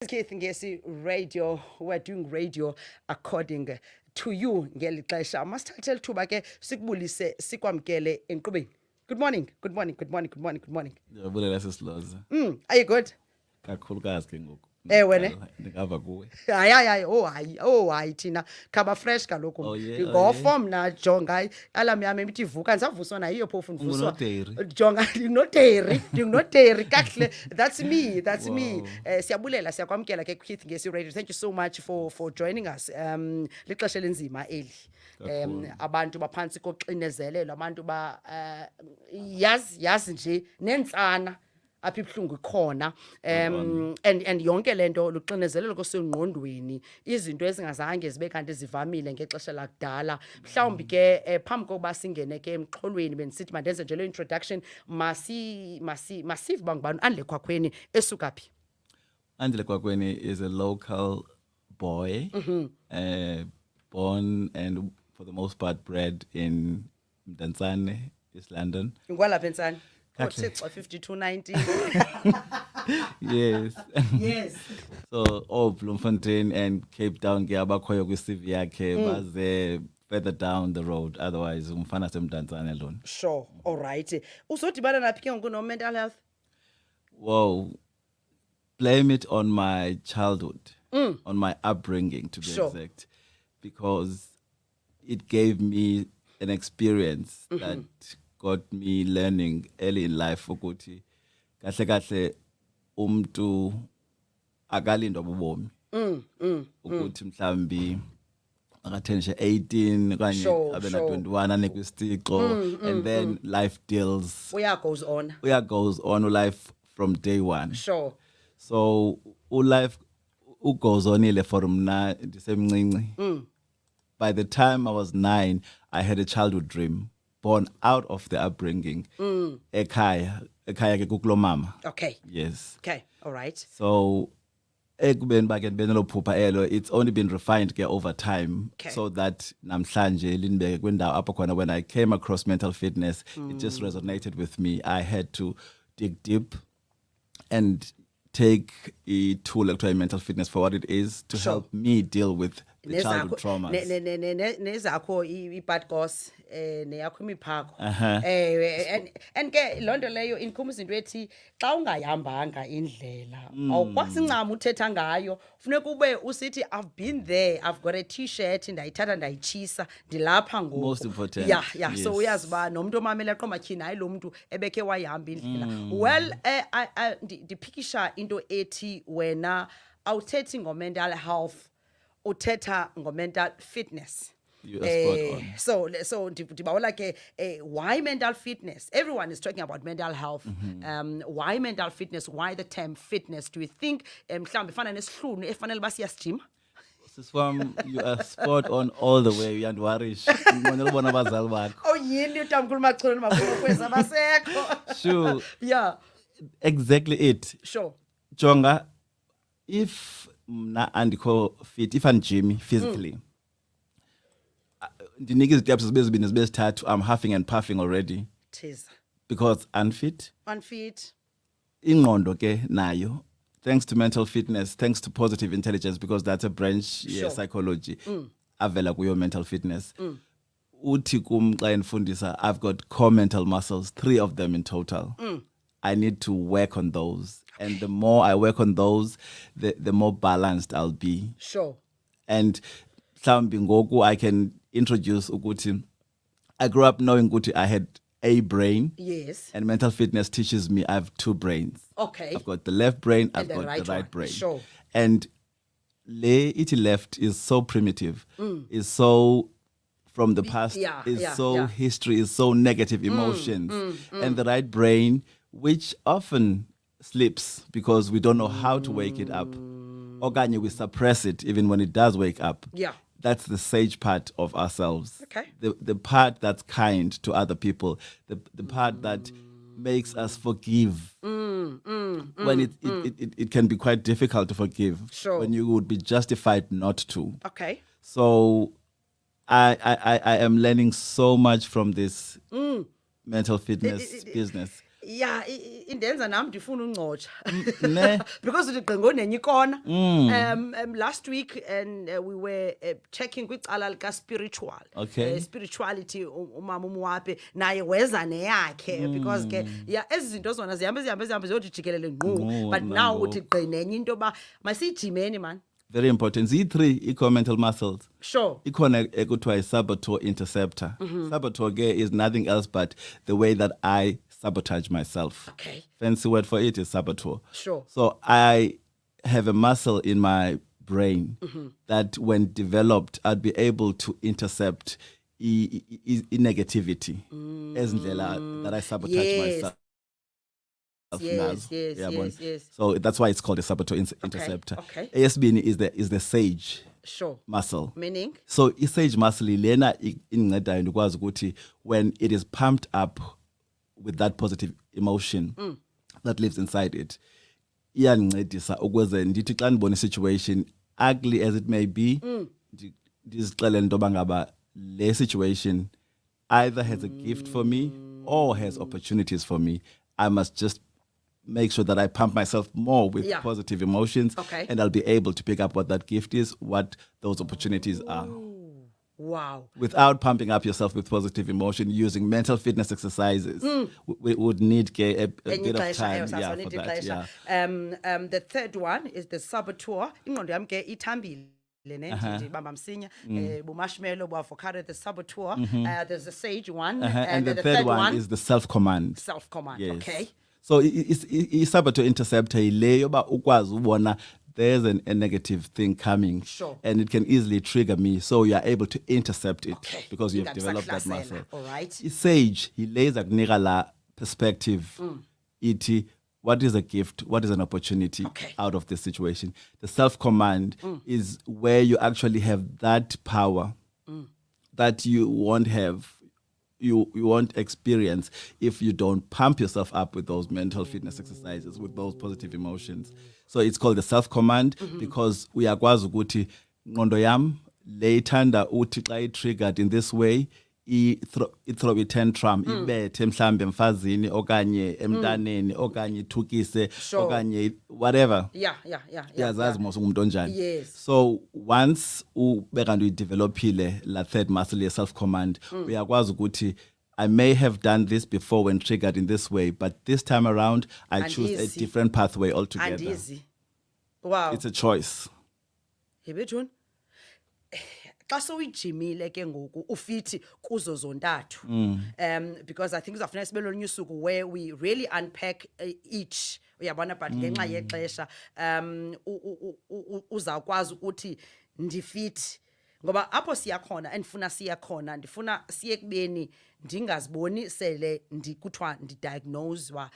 Keith ngesi radio, we're doing radio according to you ngeli xesha. Masithathe lithuba ke sikubulise sikwamkele enkqubeni. Good morning. Good morning. Good morning. Good morning. Good morning. Ndiyabulela sisiloza. Are you good? Kakhulukazi ke ngoku. Wena? Ndingava kuwe. Hayi, hayi thina khaba fresh kaloku. Ngofo mna jonga alarm yami imithi ivuka ndisavuswa nayo phofu ndivuswa. Jonga ndingnoteri kahle. That's me. Siyabulela siyakwamkela ke Keith ngesi radio. Thank you so much for joining us. Lixesha lenzima eli. Abantu baphansi koxinezelelo, abantu ba yazi nje nentsana apha ibhlungu ikhona and yonke lento luxinezelelo kosengqondweni, izinto ezingazange zibe kanti zivamile ngexesha lakudala. Mhlawumbi ke phambi kokuba singene ke emxholweni bendisithi mandenze nje le introduction, masive bangubani Andile Kwakweni esuka phi? Andile Kwakweni is a local boy, born and for the most part bred in Mdantsane, East London. Ngwalapha entsana. 5290. Yes. Yes. So Bloemfontein and Cape Town ke abakhoyo kwi-CV yakhe baze further down the road, otherwise umfana semdantsane alone. Sure. All right. Uzodibana naphi ke ngoku no mental health? Whoa. Blame it on my childhood, on my upbringing to be exact, because it gave me an experience that got me learning early in life ukuthi kahle umntu akalindwa bubomi ukuthi mhlambi akathenishe 18 kanye abe na 21 anekwisitixo, and then life deals goes on life from day one. Sure. So life goes on ile for mna ndisemncinci. By the time I was 9, I had a childhood dream born out of the upbringing. Ekhaya ke kukulomama. Okay. Yes. Okay. All right. So ekubeni bakhe benelo phupha elo, it's only been refined ke over time, so that namhlanje linibeke kwindawo apho khona when I came across mental fitness, it just resonated with me. I had to dig deep and take a tool like mental fitness for what it is to help me deal with the childhood traumas. Nezakho i-bad course neyakho imiphako and ke lonto leyo inkhuma izinto ethi xa ungayihambanga indlela awukwazi ncam uthetha ngayo, funeka ube usithi I've been there, I've got a t-shirt ndayithatha ndayitshisa ndilapha ngoku. Most important. Yeah, yes. So uyazi ba nomuntu omamela qoma tyhini hayi lo muntu ebekhe wayihamba indlela. Well, ndiphikisha into ethi wena awuthethi ngo-mental health, uthetha ngo-mental fitness. You are spot on. So ndibawela ke why mental fitness? Everyone is talking about mental health. Why mental fitness? Why the term fitness? Do you think mhlawumbe ifana nesihlunu efanele basiyasijima? Siswam, you are spot on all the way, uyandwarish. Ngibonela ubona abazali bakho. Oh yini utamkhulu macholo makhulu kweza basekho. Sure. Yeah. Exactly it. Sure. Jonga, if mna andikho fit, if I'm Jimmy physically, ndinika iziteps zibezibini zibezithathu, I'm huffing and puffing already. Tis. Because unfit. Ingqondo ke nayo. Thanks to mental fitness, thanks to positive intelligence, because that's a branch psychology. Avela kuyo mental fitness. Uthi kum xa ndifundisa, I've got core mental muscles, 3 of them in total. I need to work on those. And the more I work on those, the more balanced I'll be. Sure. And mhlawumbi ngoku I can introduce ukuthi I grew up knowing ukuthi I had a brain. Yes. And mental fitness teaches me I have 2 brains. Okay. I've got the left brain, I've got the right brain. Sure. And iti left is so primitive, is so from the past, history, is so negative emotions. And the right brain, which often sleeps because we don't know how to wake it up. Okanye we suppress it even when it does wake up. Yeah. That's the sage part of ourselves. Okay. The part that's kind to other people. The part that makes us forgive. When it can be quite difficult to forgive. Sure. When you would be justified not to. Okay. So I am learning so much from this mental fitness business. Yeah, indenza nami ndifuna ungcotsha. Ne? Because uthi gqingo nenye ikona. Last week and we were checking kwicala lika spiritual. Okay. Spirituality umama umwape naye weza neyakhe because ke yeah ezi zinto zona zihambe ziyothi jikelele ngqu but now uthi gqinenye into ba masijimeni man. Very important. Z3 equal mental muscles. Sure. Ikona ekuthiwa saboteur interceptor. Saboteur is nothing else but the way that I sabotage myself. Okay. Fancy word for it is saboteur. Sure. So I have a muscle in my brain that when developed, I'd be able to intercept negativity that I sabotage myself. Yes. So that's why it's called a saboteur interceptor. Okay. ASB is the sage Sure. muscle. Meaning? So sage muscle lena inceda ndikwazi ukuthi when it is pumped up with that positive emotion that lives inside it, iyancedisa ukuze ndithi xa ndibona situation ugly as it may be, ndizixelele into yoba ngaba le situation either has a gift for me or has opportunities for me. I must just make sure that I pump myself more with positive emotions, and I'll be able to pick up what that gift is, what those opportunities are. Wow. Without pumping up yourself with positive emotion, using mental fitness exercises, we would need a bit of time for that. Yeah. The third one is the saboteur. Ingqondo yami ke ithambile. Bamba msinya, marshmallow, avocado, the saboteur. There's the sage one, and the third one is the self-command. Self-command, yes. okay. So saboteur interceptor ile yoba ukwazi ubona there's a negative thing coming, and it can easily trigger me. So you are able to intercept it because you have developed that muscle. All right. Sage laser kunika la perspective. Iti, what is a gift? What is an opportunity out of this situation? The self-command is where you actually have that power that you won't have, you won't experience if you don't pump yourself up with those mental fitness exercises, with those positive emotions. So it's called the self-command because uyakwazi ukuthi ngqondo yam le ithanda uthi xa triggered in this way, throw a tantrum, ibethe mhlambe mfazini okanye emntaneni okanye ithukise okanye whatever. Yazazi mos umuntu onjani. Yes. So once ubeka nto uyidevelopile la third muscle ye self command, uyakwazi ukuthi I may have done this before when triggered in this way, but this time around I choose a different pathway altogether. And easy. Wow. It's a choice. Hebethuni. Xa sowujimile ke ngoku ufiti kuzo zontathu because I think uzafuna sibele olunye usuku where we really unpack each uyabona but ngenxa yexesha uzawukwazi ukuthi ndifiti ngoba apho siyakhona andifuna siyakhona ndifuna siye kubeni ndingaziboni sele ndikuthiwa ndidiagnosewa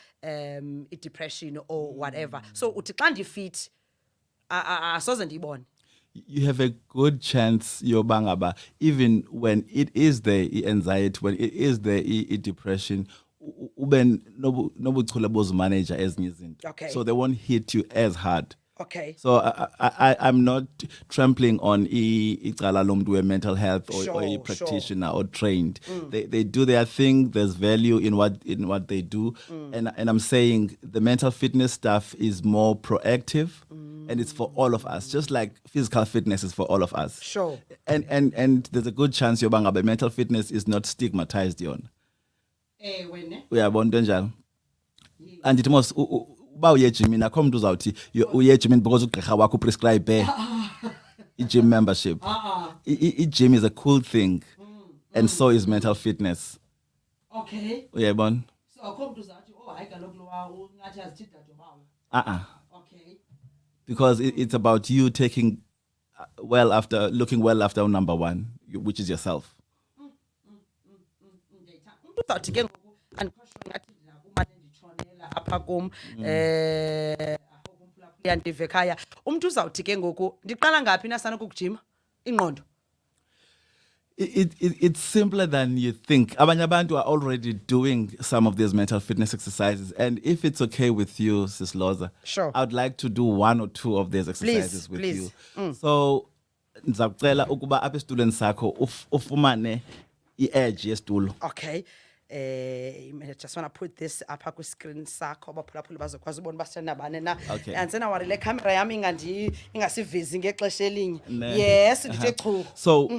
i-depression or whatever. So uthi xa ndifiti asoze ndiyibone. You have a good chance yobangaba even when it is the anxiety, when it is the depression, ube nobuchule bozimanager ezinye izinto, so they won't hit you as hard. Okay. So I'm not trampling on icala lomuntu mental health or a practitioner or trained. They do their thing. There's value in what they do, and I'm saying the mental fitness stuff is more proactive, and it's for all of us. Just like physical fitness is for all of us. Sure. And there's a good chance yobanga mental fitness is not stigmatized yon. Wena. Uyabona into enjalo. And it must uba uye gym akho umuntu uzawuthi uye gym because ugqirha wakho prescribe i-gym membership. I-gym is a cool thing, and so is mental fitness. Okay. Uyabona? So akho umuntu uzawuthi hayi kaloku lo ngathi azithi dadewabo. Okay. Because it's about you taking looking well after number one, which is yourself. Umuntu uzawuthi ke ngoku andikhoshwe ngathi apha kum yandive khaya umuntu uzawuthi ke ngoku ndiqala ngaphi nasana kukujima ingqondo. It's simpler than you think. Abanye abantu are already doing some of these mental fitness exercises, and if it's okay with you, Sis Lhoza, sure, I would like to do one or two of these exercises with you. So ndizakucela ukuba apha esitulweni sakho ufumane i-edge yestulo. Okay. I just want to put this up on screen sakho abaphulaphuli bazokwazi ubona basithanda bani na. Okay. Antsena wari le camera yami ingasivisi ngexesha elinye. Yes, ndithe chu. So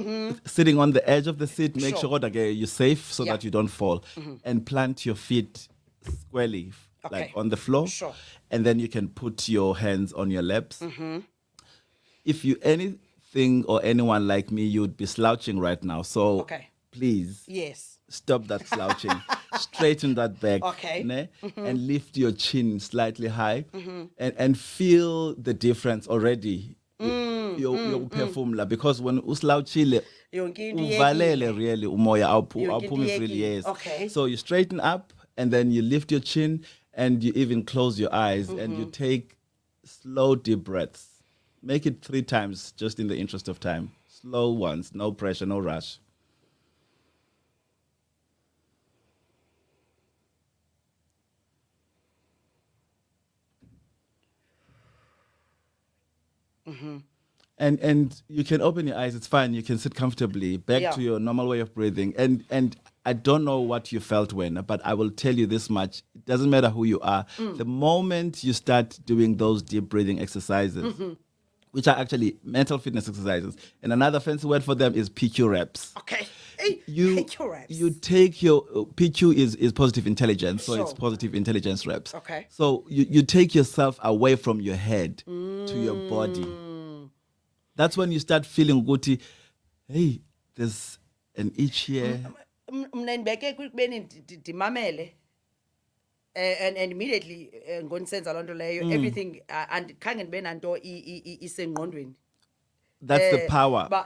sitting on the edge of the seat, make Sure. sure that you're safe so Yeah. that you don't fall, and plant your feet squarely, like on the floor. Sure. And then you can put your hands on your laps. If you anything or anyone like me, you'd be slouching right now. So please. Yes. Stop that slouching. Straighten that back. Okay. Ne? And lift your chin slightly high. And feel the difference already. Your perform because when uslouchile uvalele really umoya awuphumi freely. Yes. Okay. So you straighten up and then you lift your chin and you even close your eyes and you take slow deep breaths. Make it 3 times just in the interest of time. Slow ones, no pressure, no rush. And you can open your eyes, it's fine. You can sit comfortably back to your normal way of breathing. And I don't know what you felt when, but I will tell you this much. It doesn't matter who you are. The moment you start doing those deep breathing exercises, which are actually mental fitness exercises, and another fancy word for them is PQ reps. Okay. PQ reps. You take your PQ is positive intelligence, so it's positive intelligence reps. Okay. So you take yourself away from your head to your body. That's when you start feeling good. Hey, there's an itch here. Mna ndibeke kubeni ndimamele. And immediately ngonisenza lonto leyo everything and khange ndibe nanto isengqondweni. That's the power. Ba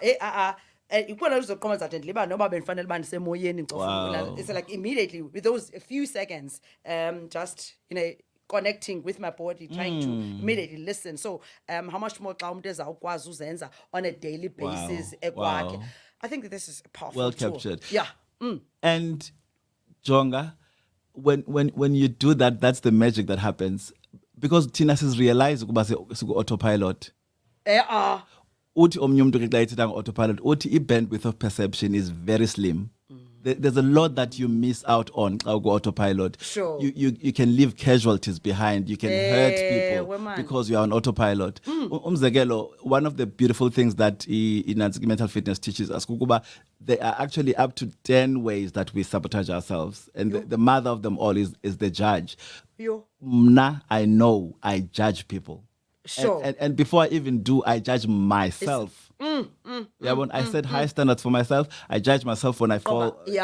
ikona uzoqoma zathi ndiliba noba bendifanele uba ndisemoyeni ngcofa. It's like immediately with those a few seconds just connecting with my body, trying to immediately listen. So how much more xa umuntu ezawukwazi uzenza on a daily basis ekwakhe. I think that this is a powerful well tool. captured. Yeah. And Jonga, when you do that, that's the magic that happens. Because Tina says realize ukuba siku autopilot. Uthi omnye umuntu ke xa ethetha ngo-autopilot, uthi i-bandwidth of perception is very slim. There's a lot that you miss out on autopilot. Sure. You can leave casualties behind. You can hurt people because you are on autopilot. Umzekelo, one of the beautiful things that mental fitness teaches us, kukuba, there are actually up to 10 ways that we sabotage ourselves. And the mother of them all is the judge. Mna, I know I judge people. Sure. And before I even do, I judge myself. When I set high standards for myself, I judge myself when I fall. Exactly.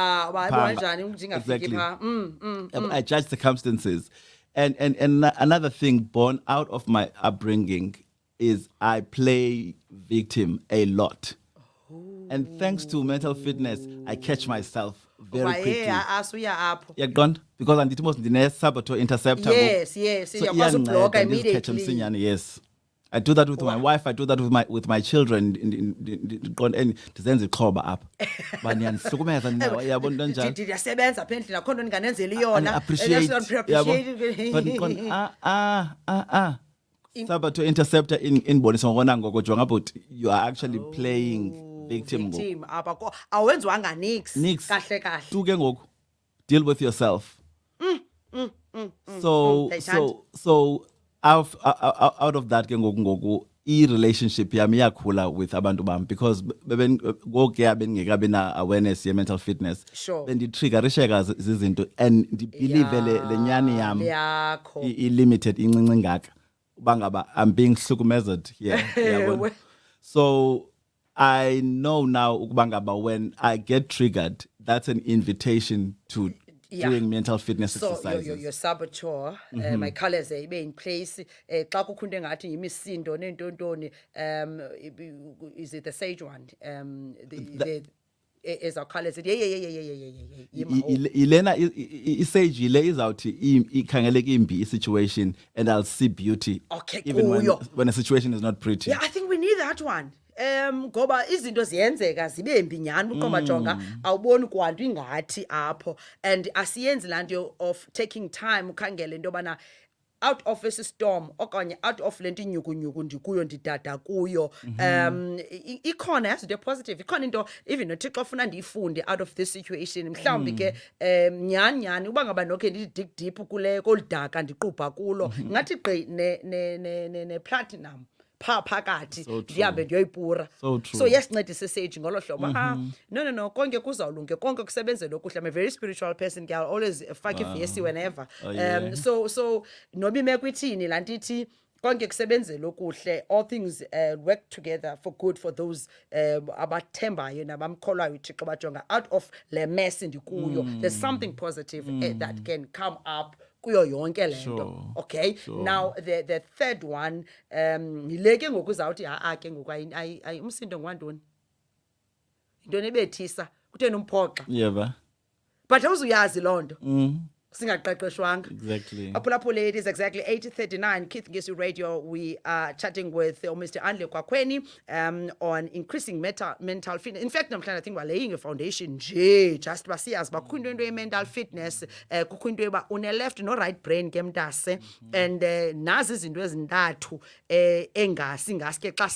I judge circumstances. And another thing born out of my upbringing is I play victim a lot. And thanks to mental fitness, I catch myself very quickly. You're gone? Because I'm the saboteur interceptor. Yes. So block immediately. Yes. I do that with my wife. I do that with my children. And tizenze iqhoba apha. Banyanihlukumeza nina yabona njalo. Ndiyasebenza apha endlini akho nto ndinganenzeli yona. Appreciate. Saboteur interceptor inbonisa ngona ngokujonga but you are actually playing victim apha awenzwanga nix kahle kahle. Tu ke ngoku deal with yourself. So out of that ke ngoku i-relationship yami yakhula with abantu bami because ngokuya bengekabi na awareness ye mental fitness. Sure. Benditriggerisheka zizinto and ndibelieve le nyani yami i-limited incinci ngaka. Bangaba, I'm being hlukumezed here. So I know now ukubangaba when I get triggered, that's an invitation to doing mental fitness exercises. So your saboteur, my colors ibe in place. Xa kukho into engathi yimisindo nentontoni, is it the sage one? Is our colors ilena isage ile izawuthi ikhangeleke imbi situation and I'll see beauty even when a situation is not pretty. Yeah, I think we need that one. Ngoba izinto ziyenzeka zibe mbi nyani uqoma jonga awuboni kwanto ingathi apho and asiyenzi lanto of taking time ukhangele into bana out of esi storm okanye out of lento inyukunyuku ndikuyo ndidada kuyo ikhona yazi into positive ikhona into even noThixo ufuna ndiyifunde out of this situation mhlawumbi ke nyani uba ngaba nokhe ndithi dig deep kule kolidaka ndiqubha kulo ngathi gqi ne platinum phakathi ndihambe ndiyoyipura so yesincedise sage ngolo hlobo no konke kuzawulunge konke kusebenzela okuhle. I'm a very spiritual person girl, always fake ivesi whenever so noba imeko ithini laa nto ithi konke kusebenzela okuhle, all things work together for good for those abathembayo nabamkholwayo uThixo bajonga out of le mess ndikuyo there's something positive that can come up kuyo yonke lento. Okay, now the third one yileke ngokuzawuthi ke ngoku ayi umsindo ngwantoni intoni ebethisa kutheni umphoxa but awuzuyazi loo nto singaqeqeshwanga. Exactly. Apulapu ladies, exactly 8:39 Keith Ngesu Radio. We are chatting with Mr. Andile Kwakweni on increasing mental fitness. In fact, I think we're laying a foundation just basiyazi bakho into ye-mental fitness kukho into yoba une left no right brain ke mntase and nazi izinto ezintathu engasingaske xa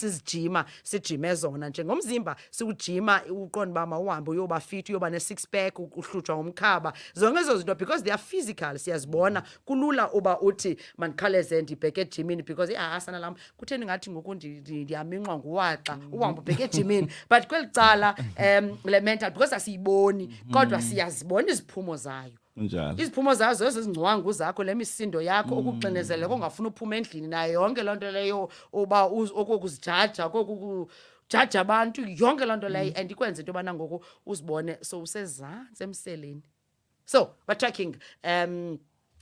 sijima zona njengomzimba siujima uqonda uba mawuhambe uyoba fit uyoba ne-six pack uhlutshwa ngumkhaba zonke ezo zinto because they are physical siyazibona kulula uba uthi mandikhaleze ndibheke ejimini because asana lam kutheni ngathi ngoku ndiyaminxwa nguwaxa uhambe ubheke ejimini but kweli cala le mental because asiyiboni kodwa siyazibona iziphumo zayo iziphumo zayo zezo zingcwangu zakho le misindo yakho okuxinezeleka ongafuna uphuma endlini nayo yonke loo nto leyo uba okokuzijaja okokujaja abantu yonke loo nto leyo and ikwenza into yobana ngoku uzibone so usezantsi emseleni. So we're tracking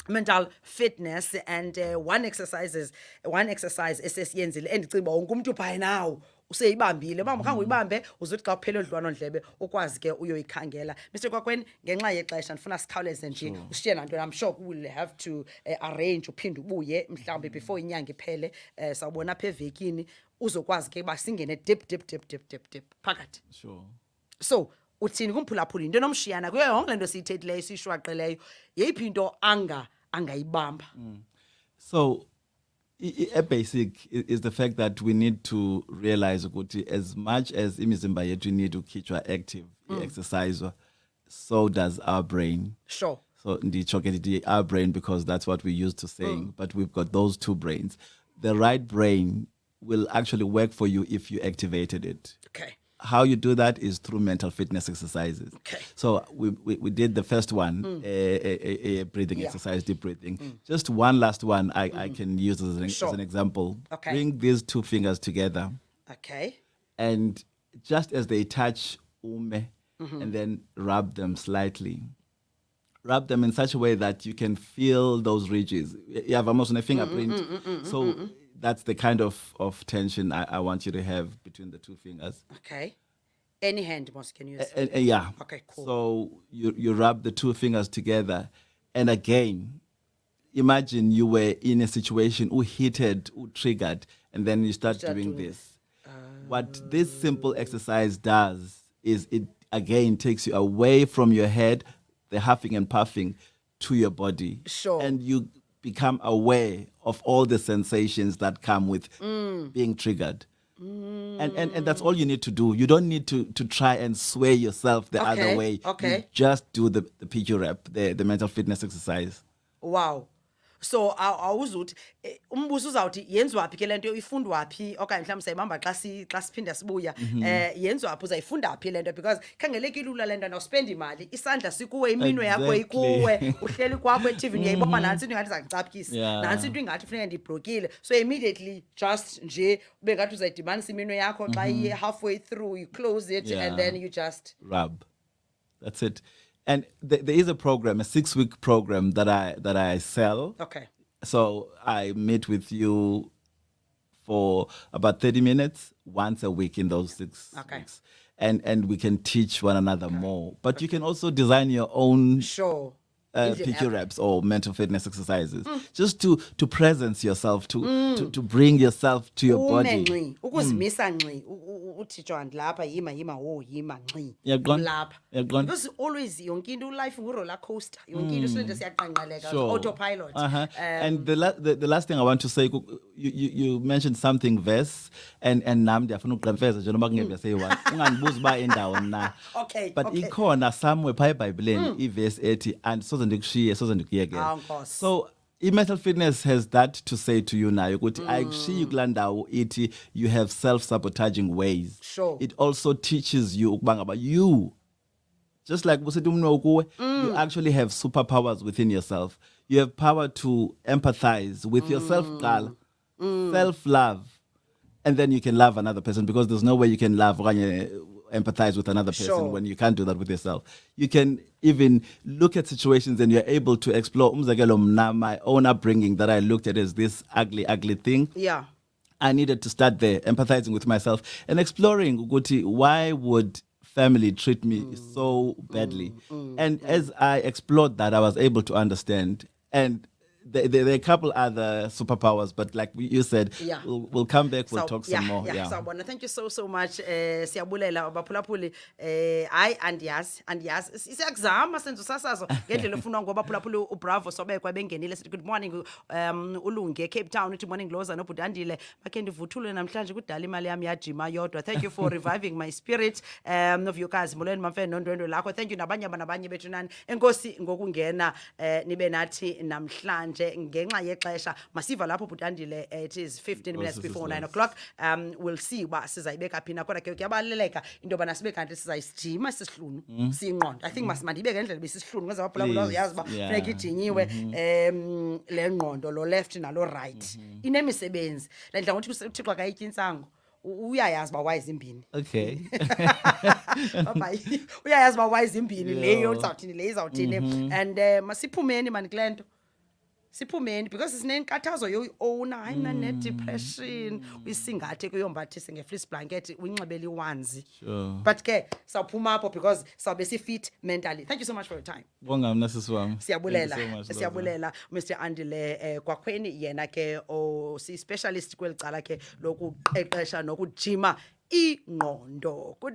mental fitness and one exercise esesiyenzile endicinga wonke umuntu phaa nawo useyibambile uba mkhange uyibambe uzothi xa kuphela odlwana ndlebe ukwazi ke uyoyikhangela. Mr. Kwakweni, ngenxa yexesha ndifuna sikhawuleze nje ushiye laa nto. I'm sure we'll have to arrange uphinde ubuye mhlawumbi before inyanga iphele sawubona apha evekini uzokwazi ke uba singene dip phakathi. So uthini kumphulaphula into enomshiyana kuyo yonke le nto siyithethileyo siyishwaqeleyo yeyiphi into angayibamba? So a basic is the fact that we need to realize ukuthi as much as imizimba yethu need ukhitshwa active exercise, so does our brain. So nditsho ke ndithi our brain because that's what we're used to saying, but we've got those two brains. The right brain will actually work for you if you activated it. Okay. How you do that is through mental fitness exercises. Okay. So we did the first one, a breathing exercise, deep breathing. Just one last one I can use as an example. Okay. Bring these two fingers together. Okay. And just as they touch and then rub them slightly. Rub them in such a way that you can feel those ridges. You have almost a fingerprint. So that's the kind of tension I want you to have between the two fingers. Okay. Any hand most can use. Yeah. Okay, cool. So you rub the two fingers together. And again, imagine you were in a situation, heated, triggered, and then you start doing this. What this simple exercise does is it, again, takes you away from your head, the huffing and puffing, to your body. Sure. And you become aware of all the sensations that come with being triggered. And that's all you need to do. You don't need to try and sway yourself the other way. Okay. You just do the PQ rep, the mental fitness exercise. Wow. So awuzuthi umbuzo uzawuthi yenziwaphi ke lento ifundwaphi okanye mhlawumbe sayibamba xa siphinda sibuya yenziwaphi uzayifunda phi lento because khangeleke ilula lento nawuspend imali isandla sikuwe iminwe yakho ikuwe uhleli kwakho eTV uyayibona nansi into ingathi zakucaphukisa nansi into ingathi kufuneka ndiblokile so immediately just nje ube ngathi uzayidibanisa iminwe yakho xa iye halfway through you close it and then you just rub. That's it. And there is a program, a 6-week program that I sell. Okay. So I meet with you for about 30 minutes once a week in those 6 weeks. And we can teach one another more. But you can also design your own PQ reps or mental fitness exercises. Just to presence yourself, to bring yourself to your body. Ukuzimisa uthi John lapha yima nci lapha because always yonke into life ngu-roller coaster yonke into silento siyaqanqaleka autopilot. And the last thing I want to say, you mentioned something verse and nam ndiyafuna ukuqemfeza nje noma kungebe say-one ungandibuza uba endawo na but ikhona somewhere phaa eBhayibhelini iverse ethi and soze ndikushiye soze ndikuyekele. So mental fitness has that to say to you now. Ayikushiyeki kulaa ndawo ithi you have self-sabotaging ways. It also teaches you ukuba ngaba you, just like busithi umno kuwe, you actually have superpowers within yourself. You have power to empathize with yourself, self-love, and then you can love another person, because there's no way you can love or empathize with another person when you can't do that with yourself. You can even look at situations and you're able to explore my own upbringing that I looked at as this ugly thing. Yeah. I needed to start there, empathizing with myself and exploring why would family treat me so badly. And as I explored that, I was able to understand. And there are a couple other superpowers, but like you said, we'll come back, we'll talk some more. Sawubona, thank you so much. Siyabulela abaphulaphuli. Hayi andiyazi siyakuzama senze usasazo ngendlela efunwa ngobaphulaphuli uBravo Sobekwa bengenile sithi good morning ulunge Cape Town uthi morning Lhoza nobhuti Andile bakhe ndivuthule namhlanje kudala imali yami yajima yodwa. Thank you for reviving my spirit. Novuyokazi Molweni WamaMfene nondwendwe lakho. Thank you nabanye bethu nani. Enkosi ngokungena nibe nathi namhlanje ngenxa yexesha masiva lapho bhuti Andile. It is 15 minutes before 9 o'clock. We'll see uba sizayibeka phina kodwa ke kuyabaluleka into yobana sibe kanti sizayisijima sisihlunu siyingqondo. I think masibandibeke ngendlela besisihlunu ngoba abaphulaphula uyazi uba funeka ijinyiwe le ngqondo lo left nalo right inemisebenzi. Le ndla ngothi uThixo akayityi intsango uyayazi ba wayizimbini. Okay. Bye. Uyayazi ba wayizimbini leyo uzawuthini le izawuthini and masiphumeni mani kulento. Siphumeni because sinenkathazo yoyona hayi mna ne-depression uyisingathe kuyombathise nge-fleece blanket uyinxibele iwanzi. But ke sawuphuma apho because sawube si-fit mentally. Thank you so much for your time. Bonga mna sisi wami. Siyabulela Mr. Andile Kwakweni yena ke si-specialist kweli cala ke lokuqeqesha nokujima ingqondo.